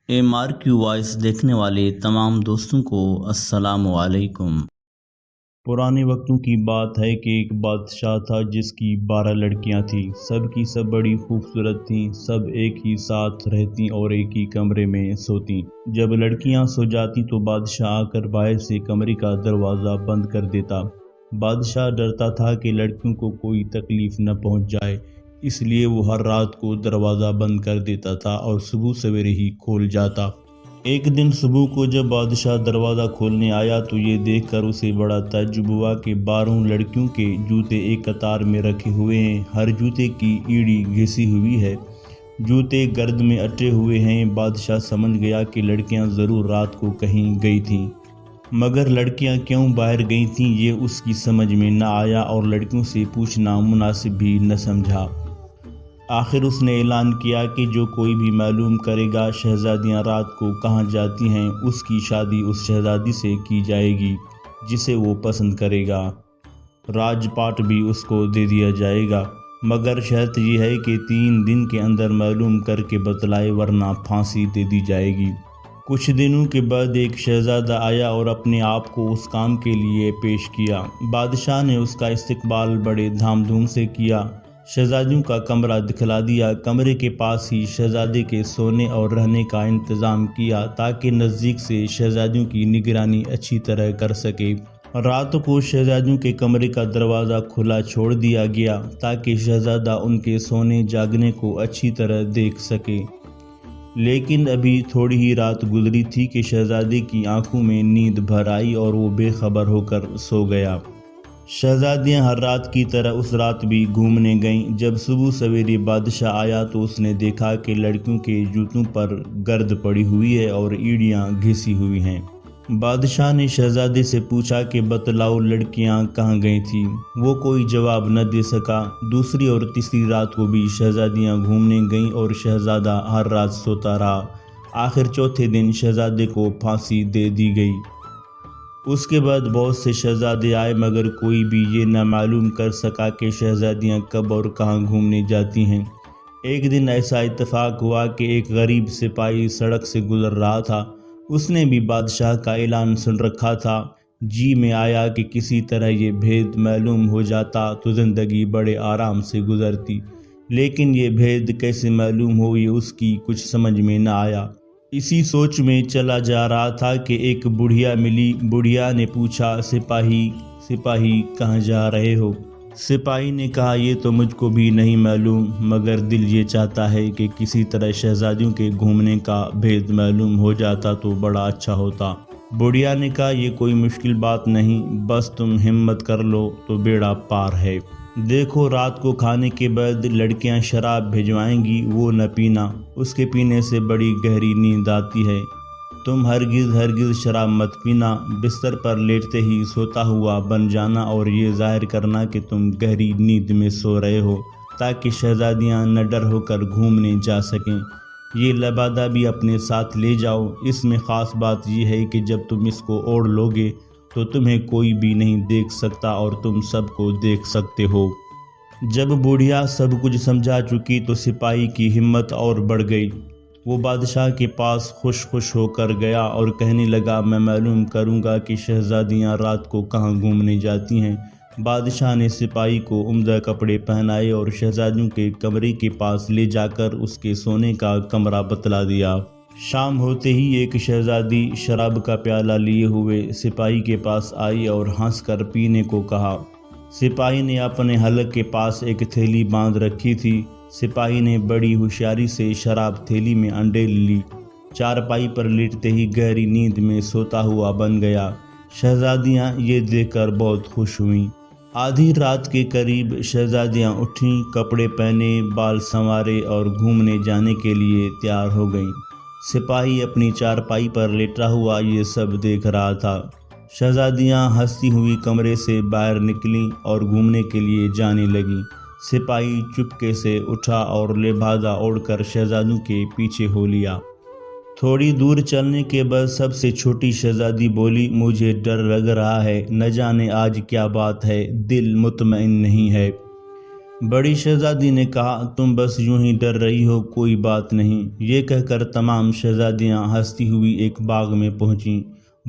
MRQ voice دیکھنے والے تمام دوستوں کو السلام علیکم۔ پرانے وقتوں کی بات ہے کہ ایک بادشاہ تھا جس کی 12 لڑکیاں تھیں۔ سب کی سب بڑی خوبصورت تھیں، سب ایک ہی ساتھ رہتی اور ایک ہی کمرے میں سوتیں۔ جب لڑکیاں سو جاتی تو بادشاہ آ کر باہر سے کمرے کا دروازہ بند کر دیتا۔ بادشاہ ڈرتا تھا کہ لڑکیوں کو کوئی تکلیف نہ پہنچ جائے، اس لیے وہ ہر رات کو دروازہ بند کر دیتا تھا اور صبح سویرے ہی کھول جاتا۔ ایک دن صبح کو جب بادشاہ دروازہ کھولنے آیا تو یہ دیکھ کر اسے بڑا تعجب ہوا کہ 12 لڑکیوں کے جوتے ایک قطار میں رکھے ہوئے ہیں۔ ہر جوتے کی ایڑی گھسی ہوئی ہے، جوتے گرد میں اٹے ہوئے ہیں۔ بادشاہ سمجھ گیا کہ لڑکیاں ضرور رات کو کہیں گئی تھیں، مگر لڑکیاں کیوں باہر گئی تھیں یہ اس کی سمجھ میں نہ آیا اور لڑکیوں سے پوچھنا مناسب بھی نہ سمجھا۔ آخر اس نے اعلان کیا کہ جو کوئی بھی معلوم کرے گا شہزادیاں رات کو کہاں جاتی ہیں، اس کی شادی اس شہزادی سے کی جائے گی جسے وہ پسند کرے گا۔ راج پاٹ بھی اس کو دے دیا جائے گا، مگر شرط یہ ہے کہ 3 دن کے اندر معلوم کر کے بتلائے ورنہ پھانسی دے دی جائے گی۔ کچھ دنوں کے بعد ایک شہزادہ آیا اور اپنے آپ کو اس کام کے لیے پیش کیا۔ بادشاہ نے اس کا استقبال بڑے دھام دھوم سے کیا، شہزادیوں کا کمرہ دکھلا دیا۔ کمرے کے پاس ہی شہزادے کے سونے اور رہنے کا انتظام کیا تاکہ نزدیک سے شہزادیوں کی نگرانی اچھی طرح کر سکے۔ رات کو شہزادیوں کے کمرے کا دروازہ کھلا چھوڑ دیا گیا تاکہ شہزادہ ان کے سونے جاگنے کو اچھی طرح دیکھ سکے۔ لیکن ابھی تھوڑی ہی رات گزری تھی کہ شہزادے کی آنکھوں میں نیند بھر آئی اور وہ بے خبر ہو کر سو گیا۔ شہزادیاں ہر رات کی طرح اس رات بھی گھومنے گئیں۔ جب صبح سویرے بادشاہ آیا تو اس نے دیکھا کہ لڑکیوں کے جوتوں پر گرد پڑی ہوئی ہے اور ایڑیاں گھسی ہوئی ہیں۔ بادشاہ نے شہزادے سے پوچھا کہ بتلاؤ لڑکیاں کہاں گئی تھیں؟ وہ کوئی جواب نہ دے سکا۔ دوسری اور تیسری رات کو بھی شہزادیاں گھومنے گئیں اور شہزادہ ہر رات سوتا رہا۔ آخر چوتھے دن شہزادے کو پھانسی دے دی گئی۔ اس کے بعد بہت سے شہزادے آئے مگر کوئی بھی یہ نہ معلوم کر سکا کہ شہزادیاں کب اور کہاں گھومنے جاتی ہیں۔ ایک دن ایسا اتفاق ہوا کہ ایک غریب سپاہی سڑک سے گزر رہا تھا۔ اس نے بھی بادشاہ کا اعلان سن رکھا تھا۔ جی میں آیا کہ کسی طرح یہ بھید معلوم ہو جاتا تو زندگی بڑے آرام سے گزرتی، لیکن یہ بھید کیسے معلوم ہو یہ اس کی کچھ سمجھ میں نہ آیا۔ اسی سوچ میں چلا جا رہا تھا کہ ایک بڑھیا ملی۔ بڑھیا نے پوچھا، سپاہی کہاں جا رہے ہو؟ سپاہی نے کہا، یہ تو مجھ کو بھی نہیں معلوم، مگر دل یہ چاہتا ہے کہ کسی طرح شہزادیوں کے گھومنے کا بھید معلوم ہو جاتا تو بڑا اچھا ہوتا۔ بڑھیا نے کہا، یہ کوئی مشکل بات نہیں، بس تم ہمت کر لو تو بیڑا پار ہے۔ دیکھو رات کو کھانے کے بعد لڑکیاں شراب بھجوائیں گی، وہ نہ پینا، اس کے پینے سے بڑی گہری نیند آتی ہے۔ تم ہرگز شراب مت پینا، بستر پر لیٹتے ہی سوتا ہوا بن جانا اور یہ ظاہر کرنا کہ تم گہری نیند میں سو رہے ہو تاکہ شہزادیاں نہ ڈر ہو کر گھومنے جا سکیں۔ یہ لبادہ بھی اپنے ساتھ لے جاؤ۔ اس میں خاص بات یہ ہے کہ جب تم اس کو اوڑھ لوگے تو تمہیں کوئی بھی نہیں دیکھ سکتا اور تم سب کو دیکھ سکتے ہو۔ جب بوڑھیا سب کچھ سمجھا چکی تو سپاہی کی ہمت اور بڑھ گئی۔ وہ بادشاہ کے پاس خوش ہو کر گیا اور کہنے لگا، میں معلوم کروں گا کہ شہزادیاں رات کو کہاں گھومنے جاتی ہیں۔ بادشاہ نے سپاہی کو عمدہ کپڑے پہنائے اور شہزادیوں کے کمرے کے پاس لے جا کر اس کے سونے کا کمرہ بتلا دیا۔ شام ہوتے ہی ایک شہزادی شراب کا پیالہ لیے ہوئے سپاہی کے پاس آئی اور ہنس کر پینے کو کہا۔ سپاہی نے اپنے حلق کے پاس ایک تھیلی باندھ رکھی تھی۔ سپاہی نے بڑی ہوشیاری سے شراب تھیلی میں انڈیل لی، چارپائی پر لیٹتے ہی گہری نیند میں سوتا ہوا بن گیا۔ شہزادیاں یہ دیکھ کر بہت خوش ہوئیں۔ آدھی رات کے قریب شہزادیاں اٹھیں، کپڑے پہنے، بال سنوارے اور گھومنے جانے کے لیے تیار ہو گئیں۔ سپاہی اپنی چارپائی پر لیٹا ہوا یہ سب دیکھ رہا تھا۔ شہزادیاں ہنستی ہوئی کمرے سے باہر نکلیں اور گھومنے کے لیے جانے لگیں۔ سپاہی چپکے سے اٹھا اور لبادہ اوڑھ کر شہزادوں کے پیچھے ہو لیا۔ تھوڑی دور چلنے کے بعد سب سے چھوٹی شہزادی بولی، مجھے ڈر لگ رہا ہے، نہ جانے آج کیا بات ہے، دل مطمئن نہیں ہے۔ بڑی شہزادی نے کہا تم بس یوں ہی ڈر رہی ہو، کوئی بات نہیں۔ یہ کہہ کر تمام شہزادیاں ہنستی ہوئی ایک باغ میں پہنچیں۔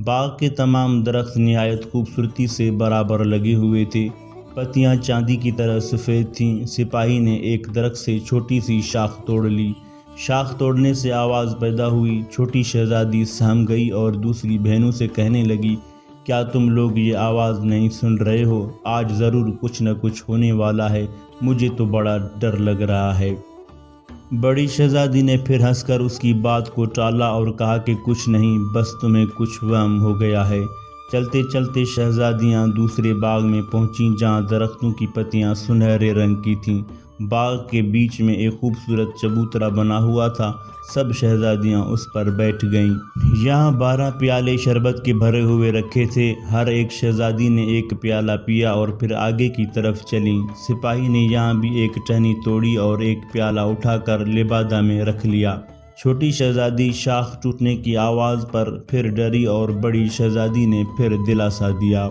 باغ کے تمام درخت نہایت خوبصورتی سے برابر لگے ہوئے تھے، پتیاں چاندی کی طرح سفید تھیں۔ سپاہی نے ایک درخت سے چھوٹی سی شاخ توڑ لی۔ شاخ توڑنے سے آواز پیدا ہوئی۔ چھوٹی شہزادی سہم گئی اور دوسری بہنوں سے کہنے لگی، کیا تم لوگ یہ آواز نہیں سن رہے ہو؟ آج ضرور کچھ نہ کچھ ہونے والا ہے، مجھے تو بڑا ڈر لگ رہا ہے۔ بڑی شہزادی نے پھر ہنس کر اس کی بات کو ٹالا اور کہا کہ کچھ نہیں، بس تمہیں کچھ وہم ہو گیا ہے۔ چلتے چلتے شہزادیاں دوسرے باغ میں پہنچیں جہاں درختوں کی پتیاں سنہرے رنگ کی تھیں۔ باغ کے بیچ میں ایک خوبصورت چبوترا بنا ہوا تھا، سب شہزادیاں اس پر بیٹھ گئیں۔ یہاں 12 پیالے شربت کے بھرے ہوئے رکھے تھے۔ ہر ایک شہزادی نے ایک پیالہ پیا اور پھر آگے کی طرف چلیں۔ سپاہی نے یہاں بھی ایک ٹہنی توڑی اور ایک پیالہ اٹھا کر لبادہ میں رکھ لیا۔ چھوٹی شہزادی شاخ ٹوٹنے کی آواز پر پھر ڈری اور بڑی شہزادی نے پھر دلاسا دیا۔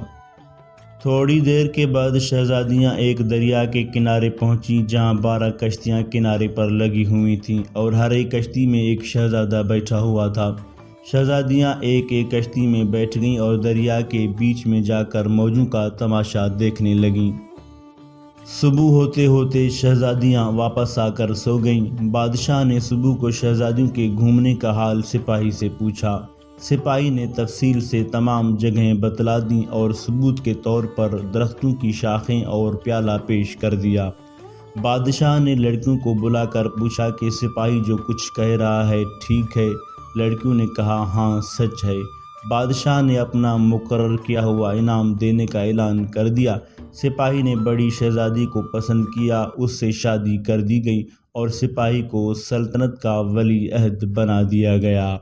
تھوڑی دیر کے بعد شہزادیاں ایک دریا کے کنارے پہنچیں جہاں 12 کشتیاں کنارے پر لگی ہوئی تھیں اور ہر ایک کشتی میں ایک شہزادہ بیٹھا ہوا تھا۔ شہزادیاں ایک ایک کشتی میں بیٹھ گئیں اور دریا کے بیچ میں جا کر موجوں کا تماشا دیکھنے لگیں۔ صبح ہوتے ہوتے شہزادیاں واپس آ کر سو گئیں۔ بادشاہ نے صبح کو شہزادیوں کے گھومنے کا حال سپاہی سے پوچھا۔ سپاہی نے تفصیل سے تمام جگہیں بتلا دیں اور ثبوت کے طور پر درختوں کی شاخیں اور پیالہ پیش کر دیا۔ بادشاہ نے لڑکیوں کو بلا کر پوچھا کہ سپاہی جو کچھ کہہ رہا ہے ٹھیک ہے؟ لڑکیوں نے کہا ہاں سچ ہے۔ بادشاہ نے اپنا مقرر کیا ہوا انعام دینے کا اعلان کر دیا۔ سپاہی نے بڑی شہزادی کو پسند کیا، اس سے شادی کر دی گئی اور سپاہی کو سلطنت کا ولی عہد بنا دیا گیا۔